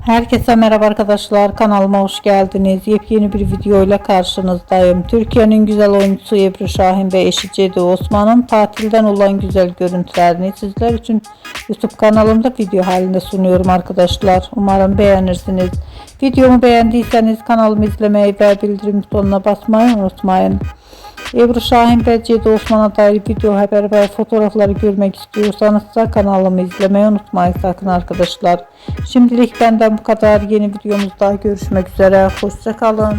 Herkese merhaba arkadaşlar, kanalıma hoş geldiniz. Yepyeni bir videoyla karşınızdayım. Türkiye'nin güzel oyuncusu Ebru Şahin ve eşi Cedi Osman'ın tatilden olan güzel görüntülerini sizler için YouTube kanalımda video halinde sunuyorum arkadaşlar. Umarım beğenirsiniz. Videomu beğendiyseniz kanalımı izlemeyi ve bildirim butonuna basmayı unutmayın. Ebru Şahin ve Cedi Osman'a dair video, haber ve fotoğrafları görmek istiyorsanız da kanalımı izlemeyi unutmayın sakın arkadaşlar. Şimdilik benden bu kadar. Yeni videomuzda görüşmek üzere. Hoşça kalın.